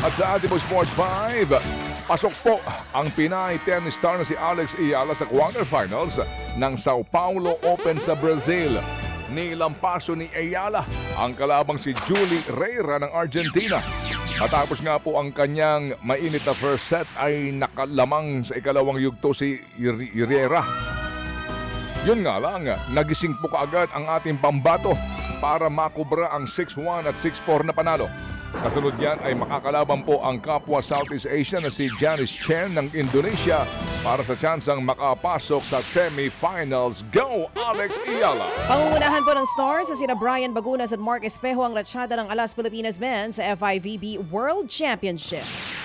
At sa ating Sports 5, pasok po ang Pinay tennis star na si Alex Ayala sa quarterfinals ng Sao Paulo Open sa Brazil. Nilampaso ni Ayala ang kalabang si Julie Reyra ng Argentina. Matapos nga po ang kanyang mainit na first set ay nakalamang sa ikalawang yugto si Reyra. Yun nga lang, nagising po kaagad ang ating pambato para makubra ang 6-1 at 6-4 na panalo. Kasunod yan ay makakalaban po ang kapwa Southeast Asian na si Janice Chen ng Indonesia para sa tsansang makapasok sa semifinals. Go, Alex Ayala! Pangungunahan po ng stars sa sina Brian Bagunas at Mark Espejo ang latsada ng Alas Pilipinas Men sa FIVB World Championship.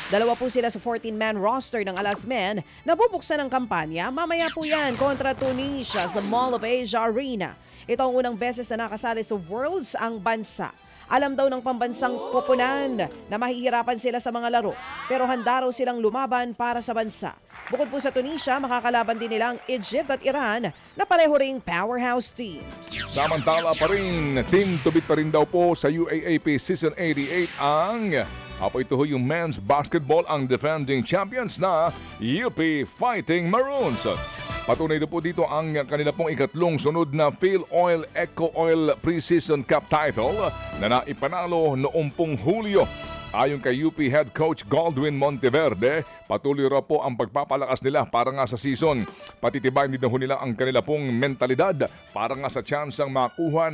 Dalawa po sila sa 14-man roster ng Alas Men na bubuksan ng kampanya. Mamaya po yan kontra Tunisia sa Mall of Asia Arena. Ito ang unang beses na nakasali sa Worlds ang bansa. Alam daw ng pambansang koponan na mahihirapan sila sa mga laro, pero handa raw silang lumaban para sa bansa. Bukod po sa Tunisia, makakalaban din nilang Egypt at Iran na pareho ring powerhouse teams. Samantala pa rin, team to beat pa rin daw po sa UAAP Season 88 ang ito yung men's basketball ang defending champions na UP Fighting Maroons. Patunay na po dito ang kanila pong ikatlong sunod na Phil Oil Eco Oil Preseason Cup title na naipanalo noong pong Hulyo. Ayon kay UP Head Coach Goldwin Monteverde, patuloy raw po ang pagpapalakas nila para nga sa season. Patitibayin din nila ang kanila pong mentalidad para nga sa tsansang makakuha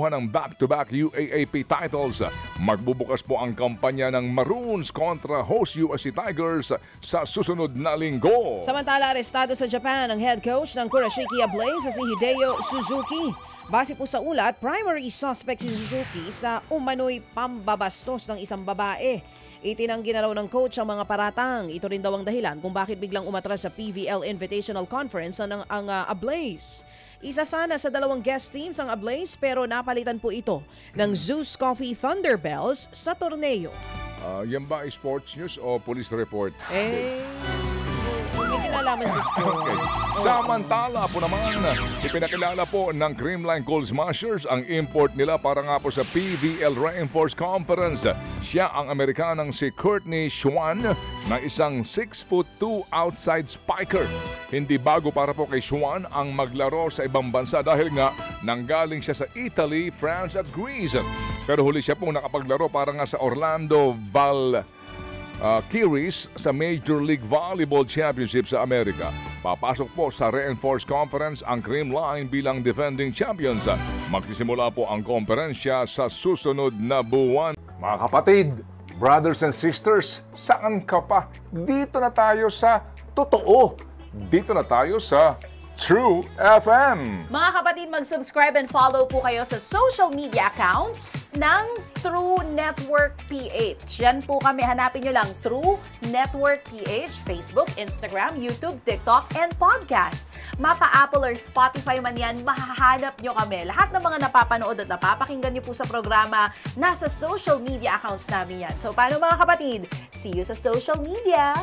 ng back-to-back UAAP titles. Magbubukas po ang kampanya ng Maroons kontra host USC Tigers sa susunod na linggo. Samantala, arestado sa Japan ang head coach ng Kurashiki Ablaze si Hideo Suzuki. Base po sa ulat, primary suspect si Suzuki sa umano'y pambabastos ng isang babae. Itinanggi na raw ng coach ang mga paratang. Ito rin daw ang dahilan kung bakit biglang umatras sa PVL Invitational Conference ang Ablaze. Isa sana sa dalawang guest teams ang Ablaze pero napalitan po ito ng Zeus Coffee Thunderbells sa torneo. Yan ba ay sports news o police report? May kinalaman sa sports. Okay. Samantala po naman, ipinakilala po ng Creamline Cold Smashers ang import nila para nga po sa PVL Reinforced Conference. Siya ang Amerikanang si Courtney Schwan na isang 6'2" outside spiker. Hindi bago para po kay Schwan ang maglaro sa ibang bansa dahil nga nanggaling siya sa Italy, France at Greece. Pero huli siya pong nakapaglaro para nga sa Orlando Kiris sa Major League Volleyball Championship sa Amerika. Papasok po sa Reinforced Conference ang Creamline bilang defending champions. Magsisimula po ang komperensya sa susunod na buwan. Mga kapatid, brothers and sisters, saan ka pa? Dito na tayo sa totoo. Dito na tayo sa True FM. Mga kapatid, mag-subscribe and follow po kayo sa social media accounts ng True Network PH. Yan po kami. Hanapin nyo lang True Network PH, Facebook, Instagram, YouTube, TikTok, and podcast. Mapa Apple or Spotify man yan, mahahanap nyo kami. Lahat ng mga napapanood at napapakinggan nyo po sa programa, nasa social media accounts namin yan. So, paano mga kapatid? See you sa social media!